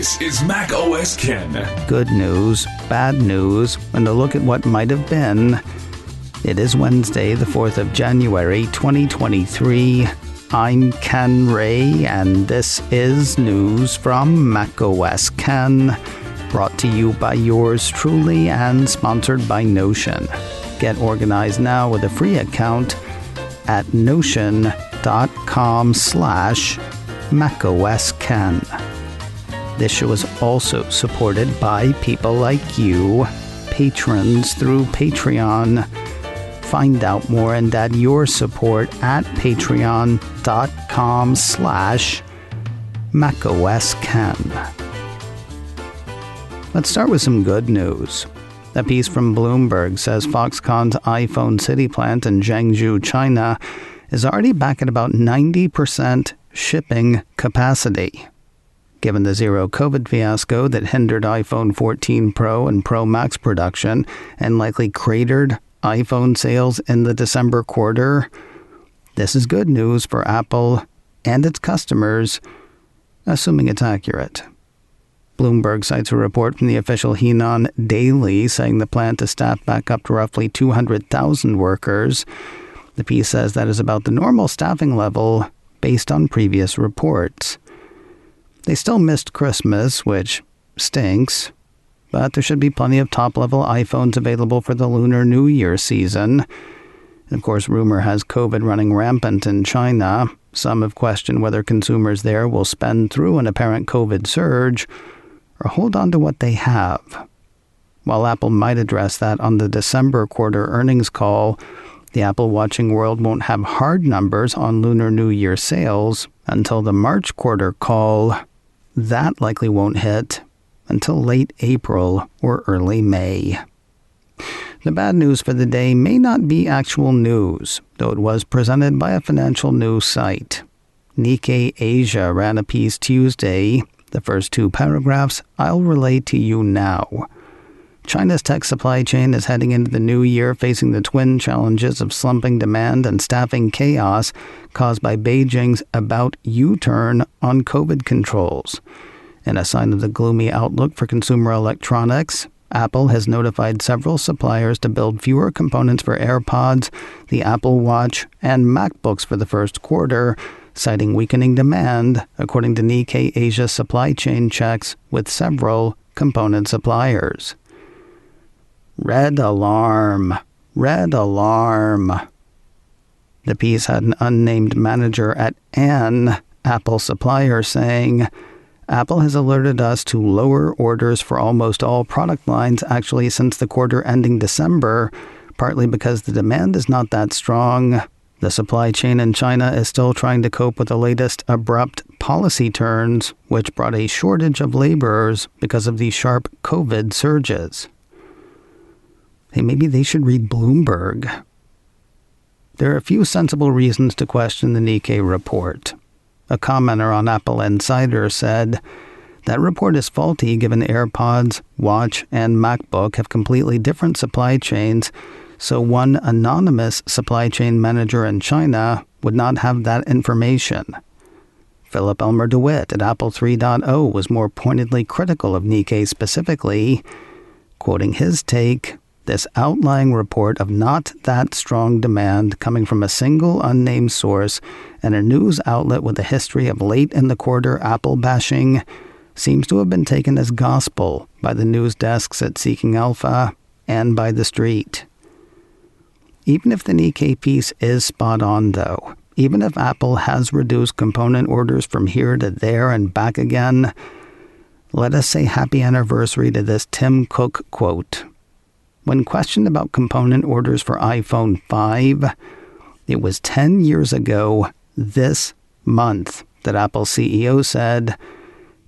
This is Mac OS Ken. Good news, bad news, and a look at what might have been. It is Wednesday, the 4th of January, 2023. I'm Ken Ray, and this is news from Mac OS Ken, brought to you by yours truly and sponsored by Notion. Get organized now with a free account at notion.com/macosken. This show is also supported by people like you, patrons through Patreon. Find out more and add your support at patreon.com/macosken. Let's start with some good news. A piece from Bloomberg says Foxconn's iPhone City plant in Zhengzhou, China, is already back at about 90% shipping capacity. Given the zero-COVID fiasco that hindered iPhone 14 Pro and Pro Max production and likely cratered iPhone sales in the December quarter, this is good news for Apple and its customers, assuming it's accurate. Bloomberg cites a report from the official Henan Daily saying the plant is staffed back up to roughly 200,000 workers. The piece says that is about the normal staffing level based on previous reports. They still missed Christmas, which stinks, but there should be plenty of top-level iPhones available for the Lunar New Year season. And of course, rumor has COVID running rampant in China. Some have questioned whether consumers there will spend through an apparent COVID surge or hold on to what they have. While Apple might address that on the December quarter earnings call, the Apple watching world won't have hard numbers on Lunar New Year sales until the March quarter call. That likely won't hit until late April or early May. The bad news for the day may not be actual news, though it was presented by a financial news site. Nikkei Asia ran a piece Tuesday. The first two paragraphs I'll relay to you now. China's tech supply chain is heading into the new year facing the twin challenges of slumping demand and staffing chaos caused by Beijing's about U-turn on COVID controls. In a sign of the gloomy outlook for consumer electronics, Apple has notified several suppliers to build fewer components for AirPods, the Apple Watch, and MacBooks for the first quarter, citing weakening demand, according to Nikkei Asia supply chain checks with several component suppliers. Red alarm. Red alarm. The piece had an unnamed manager at an Apple supplier saying, Apple has alerted us to lower orders for almost all product lines actually since the quarter ending December, partly because the demand is not that strong. The supply chain in China is still trying to cope with the latest abrupt policy turns, which brought a shortage of laborers because of the sharp COVID surges. Hey, maybe they should read Bloomberg. There are a few sensible reasons to question the Nikkei report. A commenter on Apple Insider said, that report is faulty given AirPods, Watch, and MacBook have completely different supply chains, so one anonymous supply chain manager in China would not have that information. Philip Elmer DeWitt at Apple 3.0 was more pointedly critical of Nikkei specifically, quoting his take, this outlying report of not that strong demand coming from a single unnamed source and a news outlet with a history of late-in-the-quarter Apple bashing seems to have been taken as gospel by the news desks at Seeking Alpha and by the street. Even if the Nikkei piece is spot on, though, even if Apple has reduced component orders from here to there and back again, let us say happy anniversary to this Tim Cook quote. When questioned about component orders for iPhone 5, it was 10 years ago this month that Apple CEO said,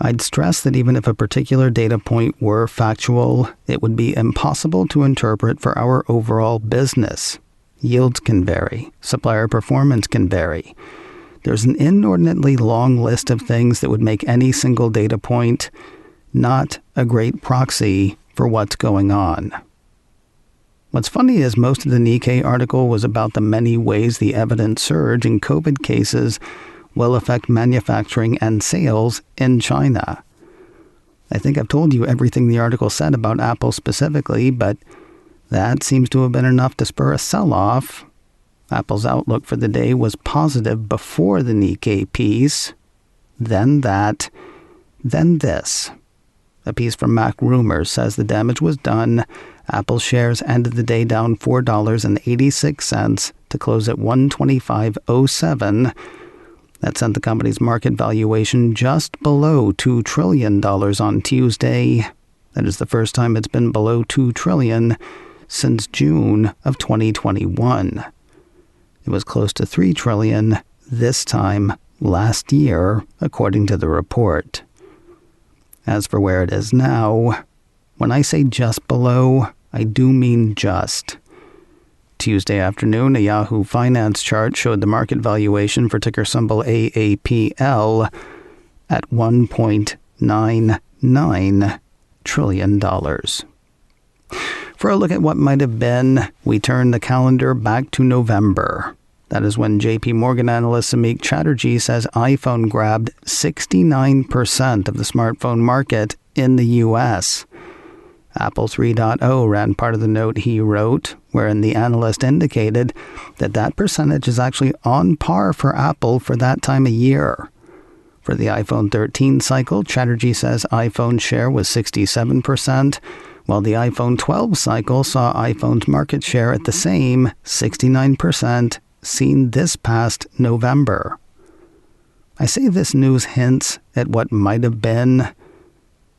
I'd stress that even if a particular data point were factual, it would be impossible to interpret for our overall business. Yields can vary. Supplier performance can vary. There's an inordinately long list of things that would make any single data point not a great proxy for what's going on. What's funny is most of the Nikkei article was about the many ways the evident surge in COVID cases will affect manufacturing and sales in China. I think I've told you everything the article said about Apple specifically, but that seems to have been enough to spur a sell-off. Apple's outlook for the day was positive before the Nikkei piece. Then that. Then this. A piece from Mac Rumors says the damage was done. Apple shares ended the day down $4.86 to close at $125.07. That sent the company's market valuation just below $2 trillion on Tuesday. That is the first time it's been below $2 trillion since June of 2021. It was close to $3 trillion this time last year, according to the report. As for where it is now, when I say just below, I do mean just. Tuesday afternoon, a Yahoo Finance chart showed the market valuation for ticker symbol AAPL at $1.99 trillion. For a look at what might have been, we turn the calendar back to November. That is when JP Morgan analyst Samik Chatterjee says iPhone grabbed 69% of the smartphone market in the U.S. Apple 3.0 ran part of the note he wrote, wherein the analyst indicated that that percentage is actually on par for Apple for that time of year. For the iPhone 13 cycle, Chatterjee says iPhone share was 67%, while the iPhone 12 cycle saw iPhone's market share at the same 69%, seen this past November. I say this news hints at what might have been.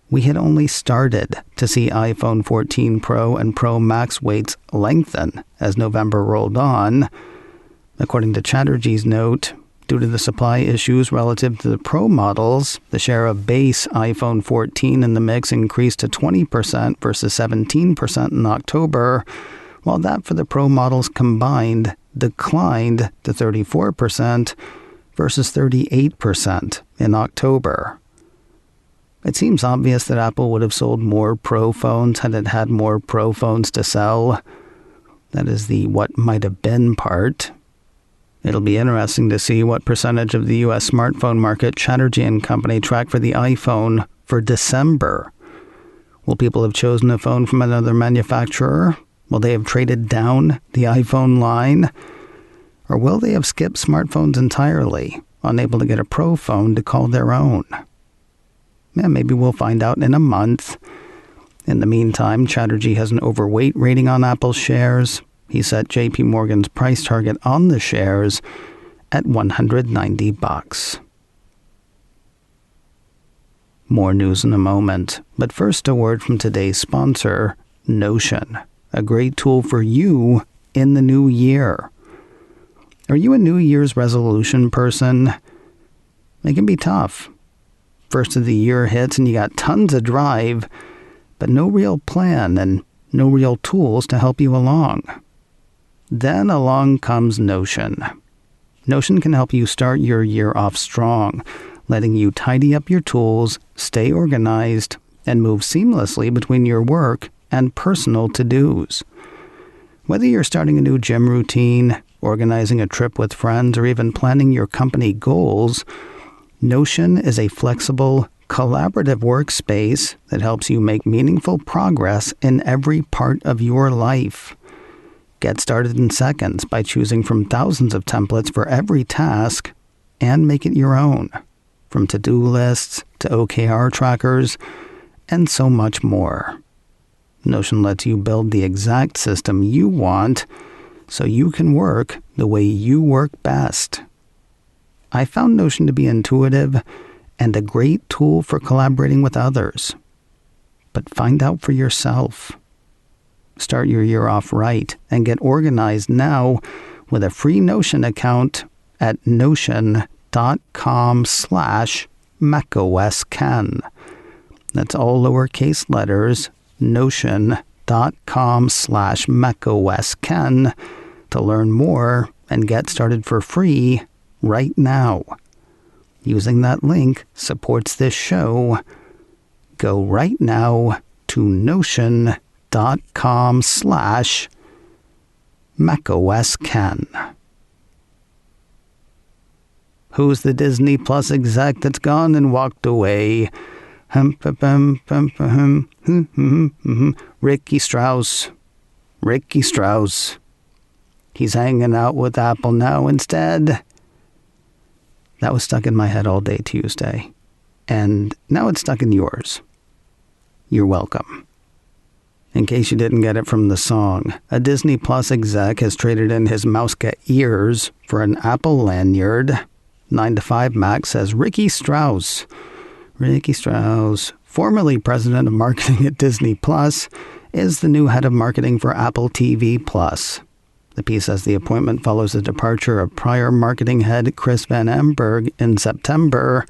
We had only started to see iPhone 14 Pro and Pro Max weights lengthen as November rolled on. According to Chatterjee's note, due to the supply issues relative to the Pro models, the share of base iPhone 14 in the mix increased to 20% versus 17% in October, while that for the Pro models combined declined to 34% versus 38% in October. It seems obvious that Apple would have sold more Pro phones had it had more Pro phones to sell. That is the what might have been part. It'll be interesting to see what percentage of the U.S. smartphone market Chatterjee and company track for the iPhone for December. Will people have chosen a phone from another manufacturer? Will they have traded down the iPhone line? Or will they have skipped smartphones entirely, unable to get a Pro phone to call their own? Yeah, maybe we'll find out in a month. In the meantime, Chatterjee has an overweight rating on Apple shares. He set JP Morgan's price target on the shares at $190. More news in a moment, but first a word from today's sponsor, Notion, a great tool for you in the new year. Are you a New Year's resolution person? It can be tough. First of the year hits and you got tons of drive, but no real plan and no real tools to help you along. Then along comes Notion. Notion can help you start your year off strong, letting you tidy up your tools, stay organized, and move seamlessly between your work and personal to-dos. Whether you're starting a new gym routine, organizing a trip with friends, or even planning your company goals, Notion is a flexible, collaborative workspace that helps you make meaningful progress in every part of your life. Get started in seconds by choosing from thousands of templates for every task and make it your own, from to-do lists to OKR trackers, and so much more. Notion lets you build the exact system you want so you can work the way you work best. I found Notion to be intuitive and a great tool for collaborating with others. But find out for yourself. Start your year off right and get organized now with a free Notion account at notion.com/macOSKen. That's all lowercase letters, notion.com/macOSKen to learn more and get started for free right now. Using that link supports this show. Go right now to notion.com/macOSKen. Who's the Disney Plus exec that's gone and walked away? Ricky Strauss. Ricky Strauss. He's hanging out with Apple now instead. That was stuck in my head all day Tuesday. And now it's stuck in yours. You're welcome. In case you didn't get it from the song, a Disney Plus exec has traded in his Mouska ears for an Apple lanyard. 9 to 5 Mac says Ricky Strauss. Ricky Strauss, formerly president of marketing at Disney Plus, is the new head of marketing for Apple TV Plus. The piece says the appointment follows the departure of prior marketing head Chris Van Amberg in September.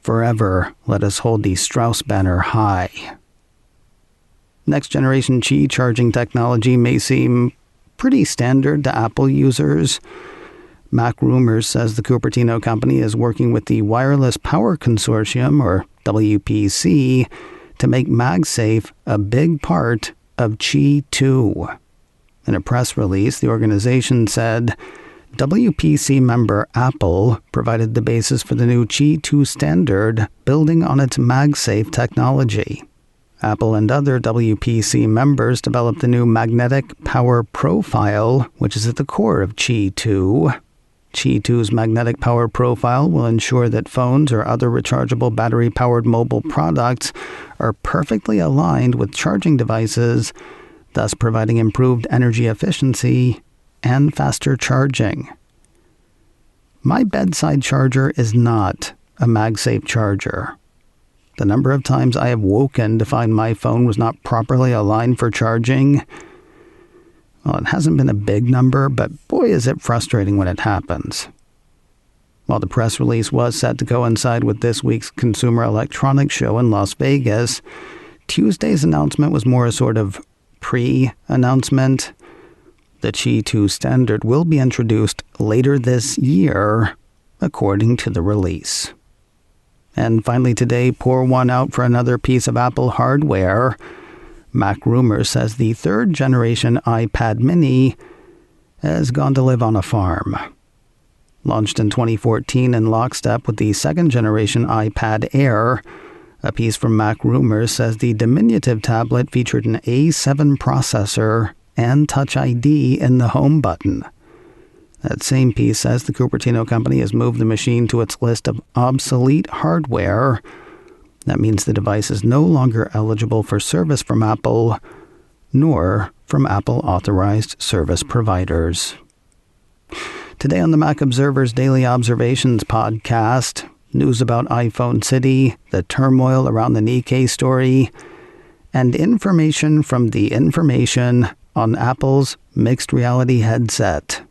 Forever, let us hold the Strauss banner high. Next generation Qi charging technology may seem pretty standard to Apple users. Mac Rumors says the Cupertino company is working with the Wireless Power Consortium, or WPC, to make MagSafe a big part of Qi 2. In a press release, the organization said WPC member Apple provided the basis for the new Qi 2 standard, building on its MagSafe technology. Apple and other WPC members developed the new magnetic power profile, which is at the core of Qi 2. Qi 2's magnetic power profile will ensure that phones or other rechargeable battery-powered mobile products are perfectly aligned with charging devices, thus providing improved energy efficiency and faster charging. My bedside charger is not a MagSafe charger. The number of times I have woken to find my phone was not properly aligned for charging, well, it hasn't been a big number, but boy is it frustrating when it happens. While the press release was set to coincide with this week's Consumer Electronics Show in Las Vegas, Tuesday's announcement was more a sort of pre-announcement. The Qi 2 standard will be introduced later this year, according to the release. And finally today, pour one out for another piece of Apple hardware. Mac Rumors says the third-generation iPad mini has gone to live on a farm. Launched in 2014 in lockstep with the second-generation iPad Air, a piece from Mac Rumors says the diminutive tablet featured an A7 processor and Touch ID in the home button. That same piece says the Cupertino company has moved the machine to its list of obsolete hardware. That means the device is no longer eligible for service from Apple, nor from Apple-authorized service providers. Today on the Mac Observer's Daily Observations podcast, news about iPhone City, the turmoil around the Nikkei story, and information from the information on Apple's mixed reality headset.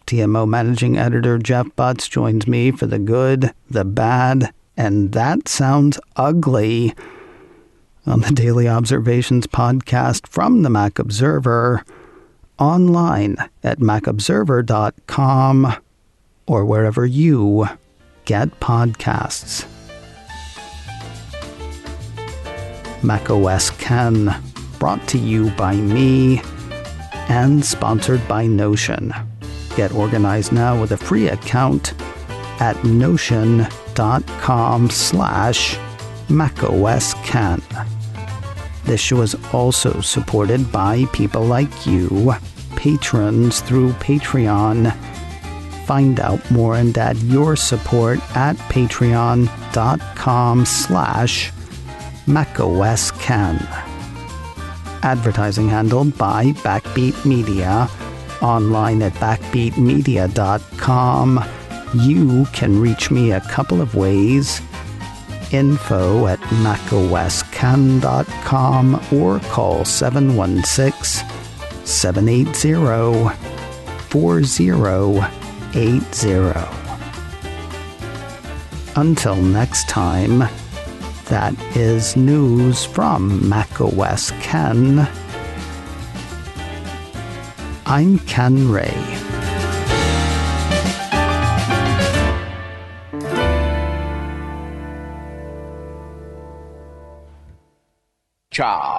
TMO Managing Editor Jeff Butts joins me for the good, the bad, and that sounds ugly on the Daily Observations podcast from the Mac Observer, online at macobserver.com or wherever you get podcasts. macOS Ken, brought to you by me and sponsored by Notion. Get organized now with a free account at notion.com/macOSCan. This show is also supported by people like you, patrons through Patreon. Find out more and add your support at patreon.com/macOSCan. Advertising handled by Backbeat Media. Online at backbeatmedia.com. You can reach me a couple of ways. Info at macoscan.com or call 716-780-4080. Until next time, that is news from macOS Ken. I'm Ken Ray. Ciao.